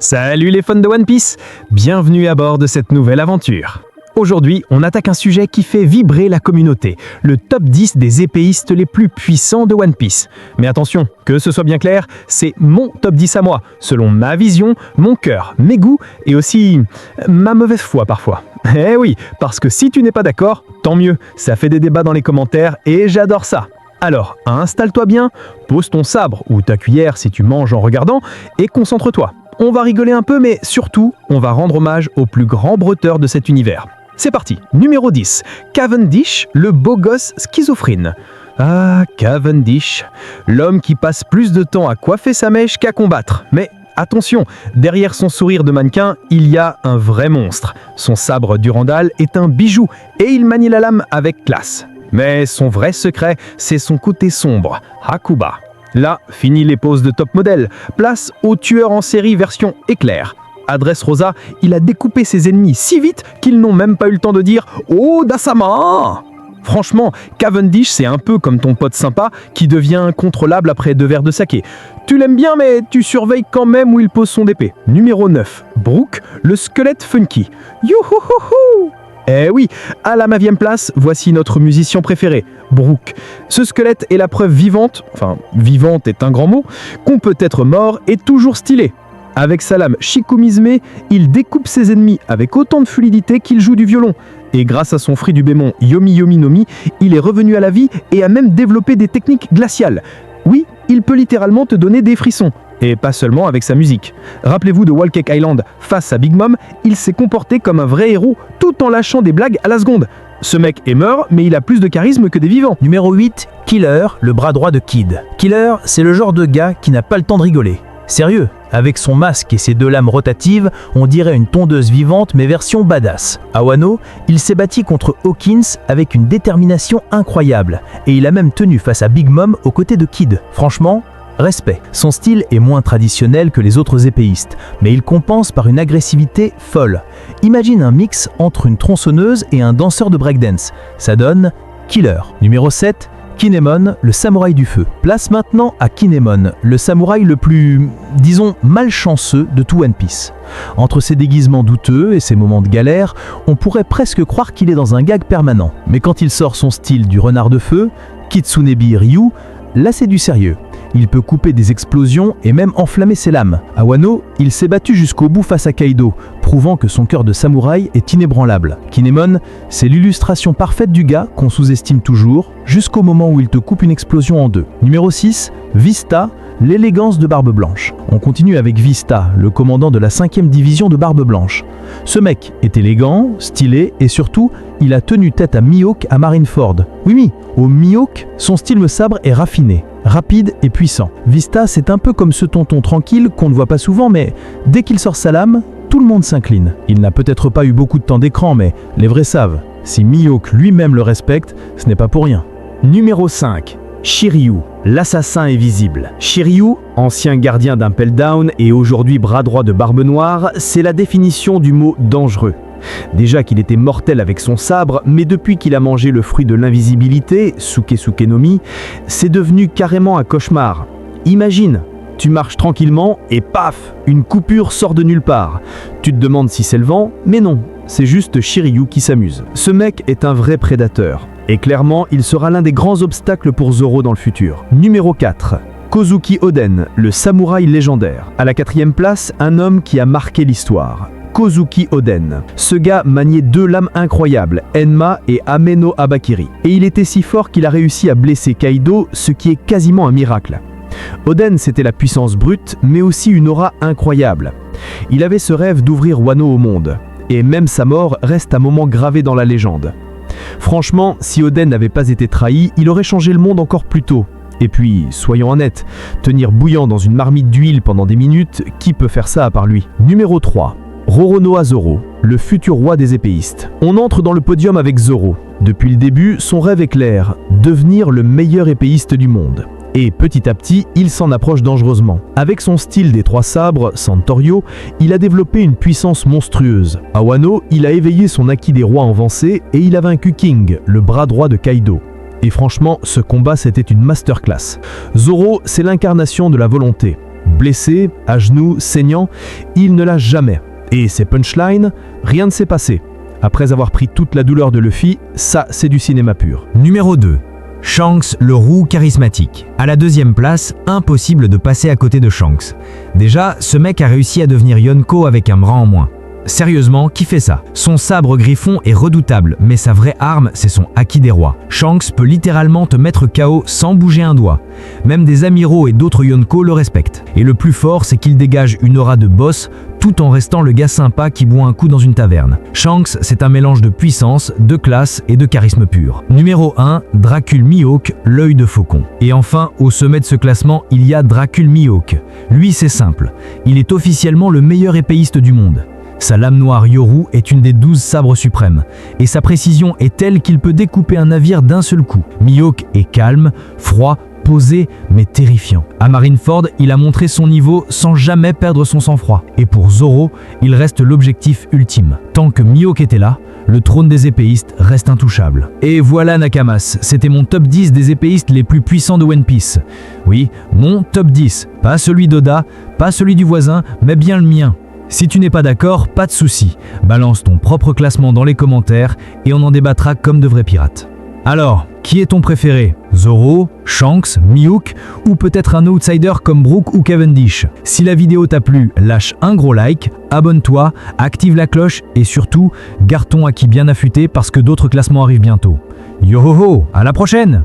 Salut les fans de One Piece, bienvenue à bord de cette nouvelle aventure. Aujourd'hui, on attaque un sujet qui fait vibrer la communauté, le top 10 des épéistes les plus puissants de One Piece. Mais attention, que ce soit bien clair, c'est mon top 10 à moi, selon ma vision, mon cœur, mes goûts et aussi ma mauvaise foi parfois. Eh oui, parce que si tu n'es pas d'accord, tant mieux, ça fait des débats dans les commentaires et j'adore ça. Alors, installe-toi bien, pose ton sabre ou ta cuillère si tu manges en regardant et concentre-toi. On va rigoler un peu, mais surtout, on va rendre hommage au plus grand bretteur de cet univers. C'est parti, numéro 10, Cavendish, le beau gosse schizophrène. Ah, Cavendish, l'homme qui passe plus de temps à coiffer sa mèche qu'à combattre. Mais attention, derrière son sourire de mannequin, il y a un vrai monstre. Son sabre Durandal est un bijou et il manie la lame avec classe. Mais son vrai secret, c'est son côté sombre, Hakuba. Là, fini les poses de top modèle, place au tueur en série version éclair. Adresse Rosa, il a découpé ses ennemis si vite qu'ils n'ont même pas eu le temps de dire « Oh, Dasama !» Franchement, Cavendish, c'est un peu comme ton pote sympa qui devient incontrôlable après 2 verres de saké. Tu l'aimes bien, mais tu surveilles quand même où il pose son épée. Numéro 9, Brook, le squelette funky. Youhouhouhou! Eh oui, à la 9e place, voici notre musicien préféré, Brook. Ce squelette est la preuve vivante, enfin vivante est un grand mot, qu'on peut être mort et toujours stylé. Avec sa lame Shikumisme, il découpe ses ennemis avec autant de fluidité qu'il joue du violon. Et grâce à son fruit du bémon Yomi Yomi Nomi, il est revenu à la vie et a même développé des techniques glaciales. Oui, il peut littéralement te donner des frissons. Et pas seulement avec sa musique. Rappelez-vous de Whole Cake Island, face à Big Mom, il s'est comporté comme un vrai héros tout en lâchant des blagues à la seconde. Ce mec est mort, mais il a plus de charisme que des vivants. Numéro 8, Killer, le bras droit de Kid. Killer, c'est le genre de gars qui n'a pas le temps de rigoler. Sérieux, avec son masque et ses 2 lames rotatives, on dirait une tondeuse vivante mais version badass. À Wano, il s'est battu contre Hawkins avec une détermination incroyable, et il a même tenu face à Big Mom aux côtés de Kid. Franchement, respect. Son style est moins traditionnel que les autres épéistes, mais il compense par une agressivité folle. Imagine un mix entre une tronçonneuse et un danseur de breakdance. Ça donne Killer. Numéro 7, Kinemon, le samouraï du feu. Place maintenant à Kinemon, le samouraï le plus, disons, malchanceux de tout One Piece. Entre ses déguisements douteux et ses moments de galère, on pourrait presque croire qu'il est dans un gag permanent. Mais quand il sort son style du renard de feu, Kitsunebi Ryu, là c'est du sérieux. Il peut couper des explosions et même enflammer ses lames. À Wano, il s'est battu jusqu'au bout face à Kaido, prouvant que son cœur de samouraï est inébranlable. Kinemon, c'est l'illustration parfaite du gars qu'on sous-estime toujours, jusqu'au moment où il te coupe une explosion en 2. Numéro 6, Vista, l'élégance de Barbe Blanche. On continue avec Vista, le commandant de la 5e division de Barbe Blanche. Ce mec est élégant, stylé et surtout, il a tenu tête à Mihawk à Marineford. Oui, au Mihawk, son style me sabre est raffiné, rapide et puissant. Vista, c'est un peu comme ce tonton tranquille qu'on ne voit pas souvent, mais dès qu'il sort sa lame, tout le monde s'incline. Il n'a peut-être pas eu beaucoup de temps d'écran, mais les vrais savent. Si Mihawk lui-même le respecte, ce n'est pas pour rien. Numéro 5. Shiryu, l'assassin invisible. Shiryu, ancien gardien d'Impel Down et aujourd'hui bras droit de Barbe Noire, c'est la définition du mot dangereux. Déjà qu'il était mortel avec son sabre, mais depuis qu'il a mangé le fruit de l'invisibilité, Suke no Mi, c'est devenu carrément un cauchemar. Imagine, tu marches tranquillement et paf, une coupure sort de nulle part. Tu te demandes si c'est le vent, mais non, c'est juste Shiryu qui s'amuse. Ce mec est un vrai prédateur. Et clairement, il sera l'un des grands obstacles pour Zoro dans le futur. Numéro 4. Kozuki Oden, le samouraï légendaire. À la 4e place, un homme qui a marqué l'histoire. Kozuki Oden. Ce gars maniait 2 lames incroyables, Enma et Ame no Habakiri. Et il était si fort qu'il a réussi à blesser Kaido, ce qui est quasiment un miracle. Oden, c'était la puissance brute, mais aussi une aura incroyable. Il avait ce rêve d'ouvrir Wano au monde. Et même sa mort reste un moment gravé dans la légende. Franchement, si Oden n'avait pas été trahi, il aurait changé le monde encore plus tôt. Et puis, soyons honnêtes, tenir bouillant dans une marmite d'huile pendant des minutes, qui peut faire ça à part lui? Numéro 3. Roronoa Zoro, le futur roi des épéistes. On entre dans le podium avec Zoro. Depuis le début, son rêve est clair, devenir le meilleur épéiste du monde. Et petit à petit, il s'en approche dangereusement. Avec son style des 3 sabres, Santorio, il a développé une puissance monstrueuse. À Wano, il a éveillé son acquis des rois avancés et il a vaincu King, le bras droit de Kaido. Et franchement, ce combat c'était une masterclass. Zoro, c'est l'incarnation de la volonté. Blessé, à genoux, saignant, il ne lâche jamais. Et ses punchlines, rien ne s'est passé. Après avoir pris toute la douleur de Luffy, ça c'est du cinéma pur. Numéro 2. Shanks, le roux charismatique. À la deuxième place, impossible de passer à côté de Shanks. Déjà, ce mec a réussi à devenir Yonko avec un bras en moins. Sérieusement, qui fait ça? Son sabre griffon est redoutable, mais sa vraie arme, c'est son haki des rois. Shanks peut littéralement te mettre KO sans bouger un doigt. Même des amiraux et d'autres Yonko le respectent. Et le plus fort, c'est qu'il dégage une aura de boss, tout en restant le gars sympa qui boit un coup dans une taverne. Shanks, c'est un mélange de puissance, de classe et de charisme pur. Numéro 1, Dracul Mihawk, l'œil de faucon. Et enfin, au sommet de ce classement, il y a Dracul Mihawk. Lui, c'est simple. Il est officiellement le meilleur épéiste du monde. Sa lame noire Yoru est une des 12 sabres suprêmes, et sa précision est telle qu'il peut découper un navire d'un seul coup. Mihawk est calme, froid, posé, mais terrifiant. À Marineford, il a montré son niveau sans jamais perdre son sang-froid. Et pour Zoro, il reste l'objectif ultime. Tant que Mihawk était là, le trône des épéistes reste intouchable. Et voilà Nakamas, c'était mon top 10 des épéistes les plus puissants de One Piece. Oui, mon top 10, pas celui d'Oda, pas celui du voisin, mais bien le mien. Si tu n'es pas d'accord, pas de souci. Balance ton propre classement dans les commentaires et on en débattra comme de vrais pirates. Alors, qui est ton préféré? Zoro, Shanks, Mihawk ou peut-être un outsider comme Brook ou Cavendish? Si la vidéo t'a plu, lâche un gros like, abonne-toi, active la cloche et surtout, garde ton haki bien affûté parce que d'autres classements arrivent bientôt. Yo ho ho, à la prochaine!